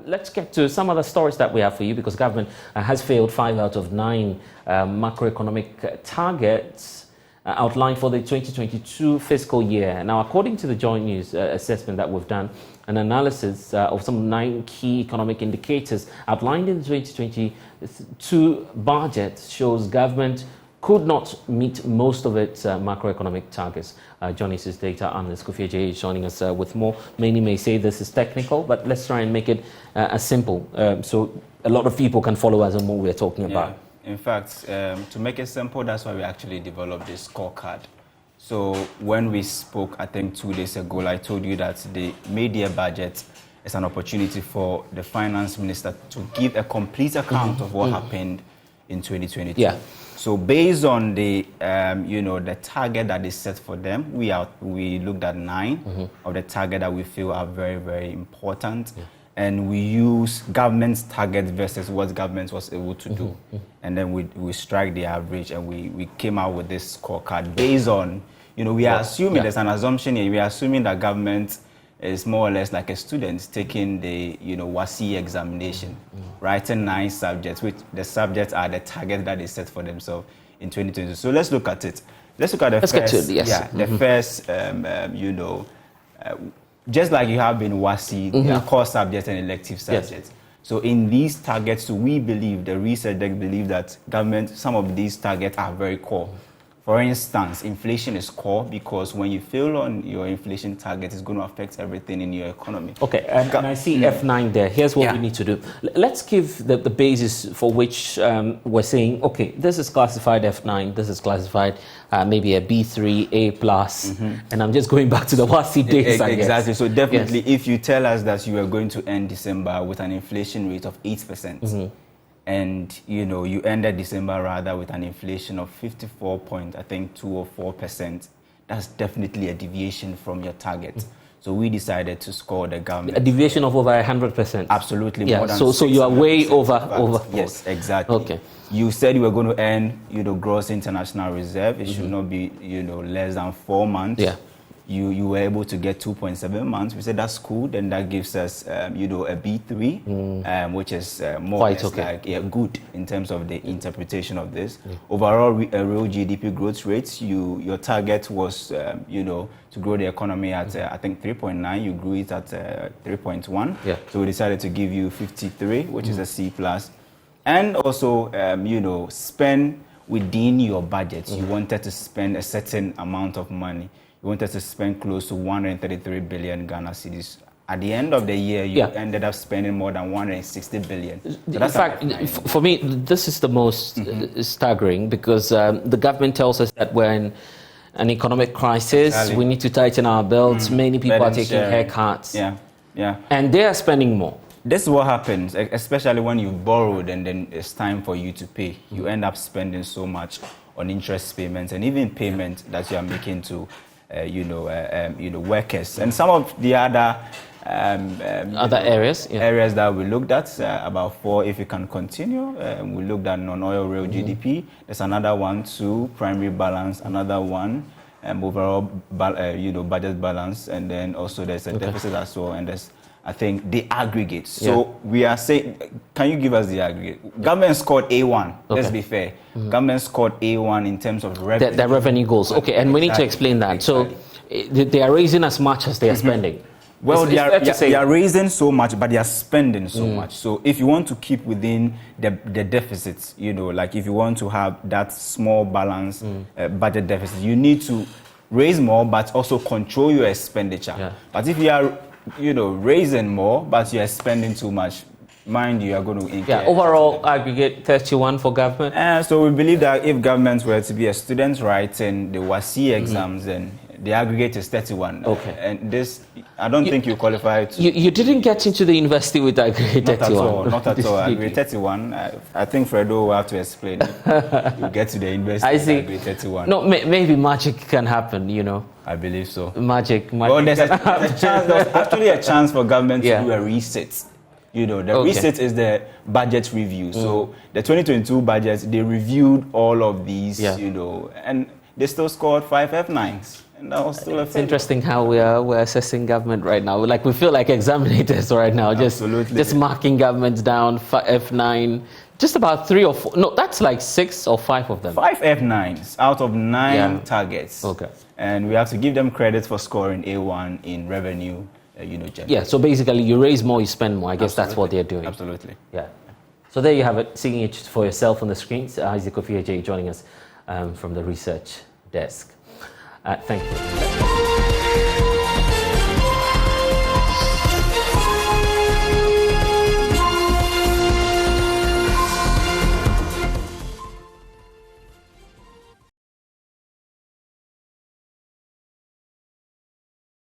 Let's get to some other stories that we have for you, because government has failed 5 out of 9 macroeconomic targets outlined for the 2022 fiscal year. Now, according to the joint news assessment that we've done, an analysis of some 9 key economic indicators outlined in the 2022 budget shows government could not meet most of its macroeconomic targets. Johnny's data analyst Kofi Ajay is joining us with more. Many may say this is technical, but let's try and make it as simple so a lot of people can follow us on what we're talking about. In fact, to make it simple, that's why we actually developed this scorecard. So when we spoke, I think 2 days ago, I told you that the mid-year budget is an opportunity for the finance minister to give a complete account of what happened in 2022. Yeah. So based on the the target that is set for them, we looked at 9 of the target that we feel are very, very important. And we use government's target versus what government was able to do. And then we strike the average, and we came out with this scorecard based on, we are assuming, there's an assumption here, we are assuming that government is more or less like a student taking the, WASI examination, writing 9 subjects, which the subjects are the target that they set for themselves in 2020. So let's look at it. Let's look at the first, just like you have been WASI, there are core subjects and elective subjects. Yes. So in these targets, we believe, the research deck believe that government, some of these targets are very core. For instance, inflation is core because when you fail on your inflation target, it's going to affect everything in your economy. Okay, and I see F9 there. Here's what we need to do. Let's give the basis for which we're saying, okay, this is classified F9, this is classified maybe a B3, A+, and I'm just going back to the WASI days, I guess. Exactly, so definitely if you tell us that you are going to end December with an inflation rate of 8%, and you ended December rather with an inflation of 54 point, I think 2 or 4%. That's definitely a deviation from your target. So we decided to score the government. A deviation of over 100%. Absolutely, more than so you are way over. Yes, exactly. Okay. You said you were going to earn, gross international reserve. It should not be, less than 4 months. Yeah. You were able to get 2.7 months. We said that's cool. Then that gives us, a B3, which is more quite or less good in terms of the interpretation of this. Overall, real GDP growth rates. Your target was, to grow the economy at I think 3.9. You grew it at 3.1. Yeah. So we decided to give you 53, which is a C+. And also, spend within your budget. You wanted to spend a certain amount of money. You wanted to spend close to 133 billion Ghana cedis. At the end of the year, you ended up spending more than 160 billion. So in fact, for me, this is the most staggering, because the government tells us that we're in an economic crisis, we need to tighten our belts, many people are taking haircuts. And they are spending more. This is what happens, especially when you borrowed and then it's time for you to pay. You end up spending so much on interest payments and even payment that you are making to workers. And some of the other areas that we looked at, about 4, if you can continue. We looked at non-oil real GDP. There's another one, 2, primary balance, another one, overall budget balance, and then also there's a deficit as well, and there's, I think, the aggregate. So we are saying, can you give us the aggregate? Government scored A1. Let's be fair. Government scored A1 in terms of revenue. The revenue goals. Okay, and we need to explain that. So they are raising as much as they are spending. Well, they are raising so much, but they are spending so much. So if you want to keep within the deficits, like if you want to have that small balance budget deficit, you need to raise more, but also control your expenditure. But if you are raising more, but you are spending too much, mind you are going to incur. Overall aggregate 31 for government. So we believe that if government were to be a student writing the WASI exams, then the aggregate is 31. Okay. And this, I don't think you qualify to... You didn't get into the university with aggregate 31. Not at all. Aggregate 31. I think Fredo will have to explain. You get to the university with aggregate 31. No, maybe magic can happen, I believe so. Magic. Well, there's actually a chance for government to do a reset. The reset is the budget review. So the 2022 budget, they reviewed all of these, and they still scored 5 F9s. And that was still a It's interesting how we're assessing government right now. Like we feel like examinators right now, just marking governments down. F9, just about 3 or 4. No, that's like 6 or 5 of them. 5 F9s out of 9 targets. Okay. And we have to give them credit for scoring A1 in revenue, generation. Yeah. So basically, you raise more, you spend more. I guess that's what they're doing. Absolutely. Yeah. So there you have it. Seeing it for yourself on the screens. Isaac Ofieje joining us from the research desk. Thank you.